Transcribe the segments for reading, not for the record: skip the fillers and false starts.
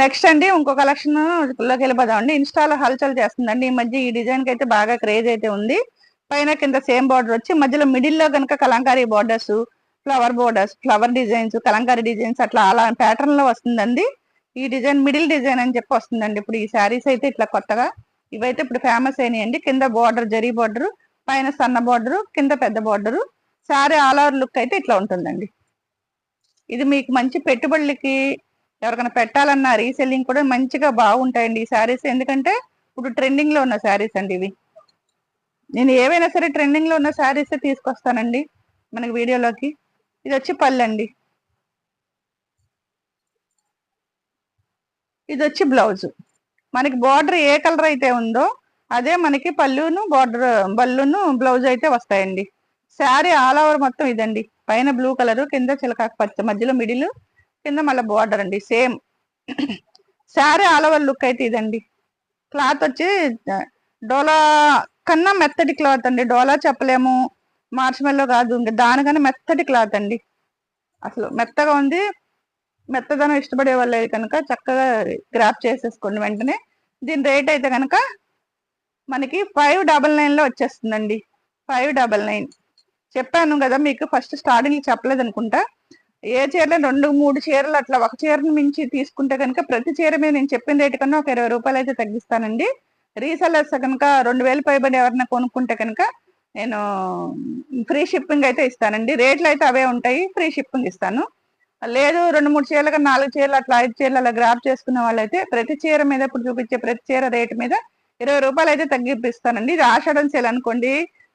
Next అండి ఇంకో collection లోకి వెళ్ళిపోదామండి. ఇన్స్టాలో హల్చల్ చేస్తుందండి ఈ మధ్య. ఈ డిజైన్ కి అయితే బాగా క్రేజ్ అయితే ఉంది. పైన కింద సేమ్ బార్డర్ వచ్చి మధ్యలో మిడిల్ లో కనుక Kalamkari borders, flower borders, flower designs, Kalamkari designs అట్లా అలా ప్యాటర్న్ లో వస్తుందండి. ఈ డిజైన్ మిడిల్ డిజైన్ అని చెప్పి వస్తుందండి. ఇప్పుడు ఈ శారీస్ అయితే ఇట్లా కొత్తగా ఇవైతే ఇప్పుడు ఫేమస్ అయినాయండి. కింద బార్డర్ జరీ బార్డర్, పైన సన్న బార్డర్, కింద పెద్ద border. Sari all over look అయితే ఇట్లా ఉంటుందండి. ఇది మీకు మంచి పెట్టుబడులకి ఎవరికైనా పెట్టాలన్నా రీసెల్లింగ్ కూడా మంచిగా బాగుంటాయండి ఈ శారీస్. ఎందుకంటే ఇప్పుడు ట్రెండింగ్ లో ఉన్న శారీస్ అండి ఇవి. నేను ఏవైనా సరే ట్రెండింగ్ లో ఉన్న శారీస్ తీసుకొస్తానండి మనకి వీడియోలోకి. ఇది వచ్చి పళ్ళు అండి. ఇది వచ్చి బ్లౌజ్. మనకి బార్డర్ ఏ కలర్ అయితే ఉందో అదే మనకి పళ్ళును బార్డర్ బల్లును బ్లౌజ్ అయితే వస్తాయండి. శారీ ఆల్ ఓవర్ మొత్తం ఇదండి. పైన బ్లూ కలర్, కింద చిలకాకు పచ్చ, మధ్యలో మిడిల్, కింద మళ్ళీ బార్డర్ అండి same. Sari all over look అయితే ఇదండి. క్లాత్ వచ్చి డోలా కన్నా మెత్తటి క్లాత్ అండి. డోలా చెప్పలేము, మార్చిమెల్లో కాదు, దానికన్నా మెత్తటి క్లాత్ అండి. అసలు మెత్తగా ఉంది. మెత్తదనం ఇష్టపడే వాళ్ళు కనుక చక్కగా గ్రాప్ చేసేసుకోండి వెంటనే. దీని రేట్ అయితే కనుక మనకి 599 లో వచ్చేస్తుందండి. 599 చెప్పాను కదా మీకు ఫస్ట్ స్టార్టింగ్ చెప్పలేదు అనుకుంటా. ఏ చీరలో 2-3 చీరలు అట్లా ఒక చీరను మించి తీసుకుంటే కనుక ప్రతి చీర మీద నేను చెప్పిన రేటు కన్నా ఒక 20 రూపాయలు అయితే తగ్గిస్తానండి. రీసెలర్స్ కనుక 2000 పైబడి ఎవరైనా కొనుక్కుంటే కనుక నేను ఫ్రీ షిప్పింగ్ అయితే ఇస్తానండి. రేట్లు అయితే అవే ఉంటాయి, ఫ్రీ షిప్పింగ్ ఇస్తాను. లేదు 2-3 చీరలు కానీ 4 చీరలు అట్లా 5 చీరలు అలా గ్రాప్ చేసుకున్న వాళ్ళైతే ప్రతి చీర మీద ఇప్పుడు చూపించే ప్రతి చీర రేటు మీద 20 రూపాయలు అయితే తగ్గిపిస్తానండి. ఇది ఆషాఢం సేల్ అనుకోండి,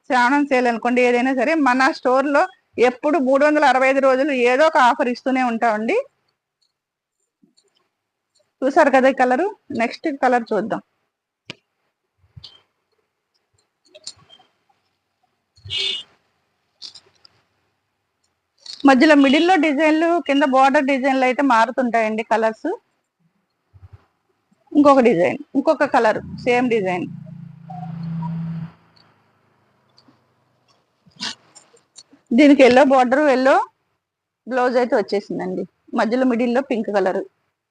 శ్రావణం సేల్ అనుకోండి, ఏదైనా సరే మన స్టోర్ లో ఎప్పుడు 365 రోజులు ఏదో ఒక ఆఫర్ ఇస్తూనే ఉంటామండి. చూసారు కదా ఈ కలరు. నెక్స్ట్ కలర్ చూద్దాం. మధ్యలో మిడిల్లో డిజైన్లు, కింద బార్డర్ డిజైన్లు అయితే మారుతుంటాయండి కలర్స్. ఇంకొక డిజైన్, ఇంకొక కలర్, సేమ్ డిజైన్. దీనికి ఎల్లో బార్డర్, ఎల్లో బ్లౌజ్ అయితే వచ్చేసిందండి. మధ్యలో మిడిల్లో పింక్ కలర్,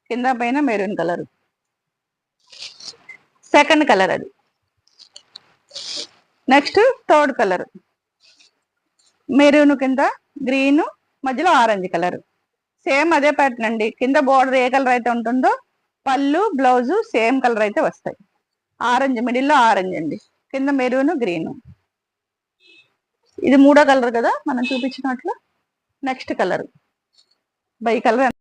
కింద పైన మెరూన్ కలర్. సెకండ్ కలర్ అది. నెక్స్ట్ థర్డ్ కలర్, మెరూన్ కింద గ్రీన్, మధ్యలో ఆరెంజ్ కలర్. సేమ్ అదే ప్యాటర్న్ అండి. కింద బార్డర్ ఏ కలర్ అయితే ఉంటుందో పళ్ళు బ్లౌజ్ సేమ్ కలర్ అయితే వస్తాయి. ఆరెంజ్, మిడిల్లో ఆరెంజ్ అండి, కింద మెరూన్ గ్రీన్. ఇది మూడో కలర్ కదా మనం చూపించినట్లు. Next colour, by colour